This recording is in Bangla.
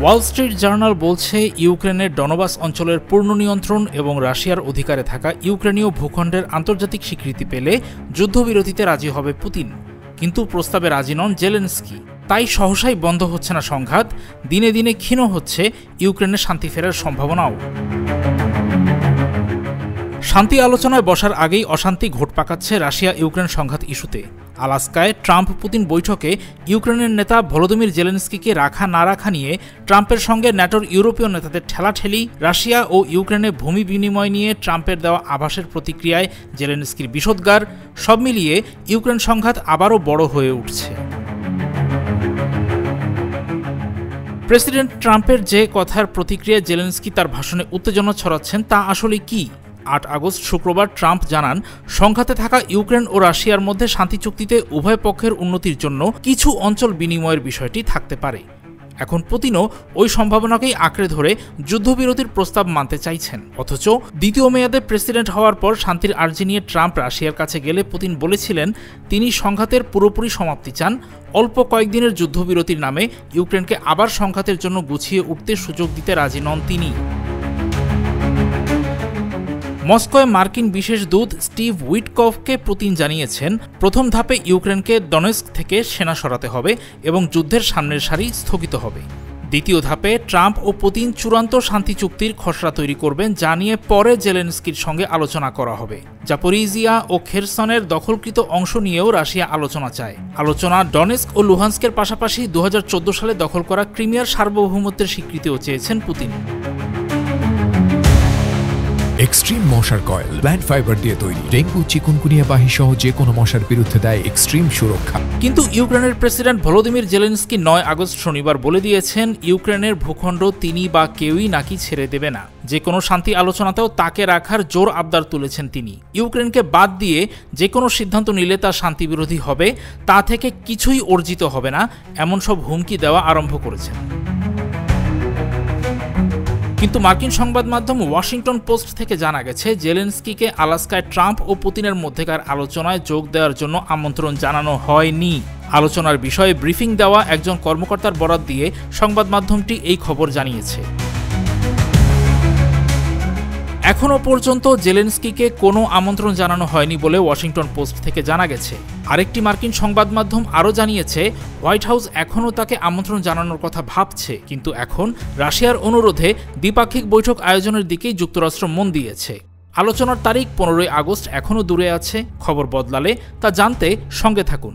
ওয়াল স্ট্রিট জার্নাল বলছে, ইউক্রেনের ডনবাস অঞ্চলের পূর্ণ নিয়ন্ত্রণ এবং রাশিয়ার অধিকারে থাকা ইউক্রেনীয় ভূখণ্ডের আন্তর্জাতিক স্বীকৃতি পেলে যুদ্ধবিরতিতে রাজি হবে পুতিন। কিন্তু প্রস্তাবে রাজি নন জেলেনস্কি। তাই সহসাই বন্ধ হচ্ছে না সংঘাত, দিনে দিনে ক্ষীণ হচ্ছে ইউক্রেনের শান্তি ফেরার সম্ভাবনাও। শান্তি আলোচনায় বসার আগেই অশান্তি ঘোট পাকাচ্ছে রাশিয়া ইউক্রেন সংঘাত ইস্যুতে। আলাস্কায় ট্রাম্প পুতিন বৈঠকে ইউক্রেনের নেতা ভলোদিমির জেলেনস্কিকে রাখা না রাখা নিয়ে ট্রাম্পের সঙ্গে ন্যাটোর ইউরোপীয় নেতাদের ঠেলাঠেলি, রাশিয়া ও ইউক্রেনে ভূমি বিনিময় নিয়ে ট্রাম্পের দেওয়া আভাসের প্রতিক্রিয়ায় জেলেনস্কির বিষোদ্গার, সব মিলিয়ে ইউক্রেন সংঘাত আবারও বড় হয়ে উঠছে। প্রেসিডেন্ট ট্রাম্পের যে কথার প্রতিক্রিয়ায় জেলেনস্কি তার ভাষণে উত্তেজনা ছড়াচ্ছেন তা আসলে কি? ৮ আগস্ট শুক্রবার ট্রাম্প জানান, সংঘাতে থাকা ইউক্রেন ও রাশিয়ার মধ্যে শান্তি চুক্তিতে উভয় পক্ষের উন্নতির জন্য কিছু অঞ্চল বিনিময়ের বিষয়টি থাকতে পারে। এখন পুতিনও ওই সম্ভাবনাকেই আঁকড়ে ধরে যুদ্ধবিরতির প্রস্তাব মানতে চাইছেন। অথচ দ্বিতীয় মেয়াদে প্রেসিডেন্ট হওয়ার পর শান্তির আর্জি নিয়ে ট্রাম্প রাশিয়ার কাছে গেলে পুতিন বলেছিলেন তিনি সংঘাতের পুরোপুরি সমাপ্তি চান, অল্প কয়েকদিনের যুদ্ধবিরতির নামে ইউক্রেনকে আবার সংঘাতের জন্য গুছিয়ে উঠতে সুযোগ দিতে রাজি নন তিনি। মস্কোয় মার্কিন বিশেষ দূত স্টিভ উইটকফকে পুতিন জানিয়েছেন, প্রথম ধাপে ইউক্রেনকে ডনেস্ক থেকে সেনা সরাতে হবে এবং যুদ্ধের সামনের সারি স্থগিত হবে। দ্বিতীয় ধাপে ট্রাম্প ও পুতিন চূড়ান্ত শান্তি চুক্তির খসড়া তৈরি করবেন, যা নিয়ে পরে জেলেনস্কির সঙ্গে আলোচনা করা হবে। জাপোরিজিয়া ও খেরসনের দখলকৃত অংশ নিয়েও রাশিয়া আলোচনা চায়। আলোচনা ডনেস্ক ও লুহান্স্কের পাশাপাশি ২০১৪ সালে দখল করা ক্রিমিয়ার সার্বভৌমত্বের স্বীকৃতিও চেয়েছেন পুতিন। এক্সট্রিম মশার কয়েল প্ল্যান্ট ফাইবার দিয়ে তৈরি, ডেঙ্গু, চিকুনগুনিয়া বাহি সহ যে কোনো মশার বিরুদ্ধে দেয় এক্সট্রিম সুরক্ষা। কিন্তু ইউক্রেনের প্রেসিডেন্ট ভলোদিমির জেলেনস্কি ৯ আগস্ট শনিবার বলে দিয়েছেন, ইউক্রেনের ভূখণ্ড তিনি বা কেউই নাকি ছেড়ে দেবে না। যে কোনো শান্তি আলোচনাতেও তাকে রাখার জোর আবদার তুলেছেন তিনি। ইউক্রেনকে বাদ দিয়ে যে কোনো সিদ্ধান্ত নিলে তা শান্তি বিরোধী হবে, তা থেকে কিছুই অর্জিত হবে না, এমন সব হুমকি দেওয়া আরম্ভ করেছেন। কিন্তু মার্কিন সংবাদ মাধ্যম ওয়াশিংটন পোস্ট থেকে জানা গেছে, জেলেনস্কিকে আলাস্কায় ট্রাম্প ও পুতিনের মধ্যেকার আলোচনায় যোগ দেওয়ার জন্য আমন্ত্রণ জানানো হয়নি। আলোচনার বিষয়ে ব্রিফিং দেওয়া একজন কর্মকর্তার বরাত দিয়ে সংবাদ মাধ্যমটি এই খবর জানিয়েছে। এখনও পর্যন্ত জেলেনস্কিকে কোনো আমন্ত্রণ জানানো হয়নি বলে ওয়াশিংটন পোস্ট থেকে জানা গেছে। আরেকটি মার্কিন সংবাদ মাধ্যম আরও জানিয়েছে, হোয়াইট হাউস এখনও তাকে আমন্ত্রণ জানানোর কথা ভাবছে, কিন্তু এখন রাশিয়ার অনুরোধে দ্বিপাক্ষিক বৈঠক আয়োজনের দিকেই যুক্তরাষ্ট্র মন দিয়েছে। আলোচনার তারিখ ১৫ আগস্ট এখনও দূরে আছে। খবর বদলালে তা জানতে সঙ্গে থাকুন।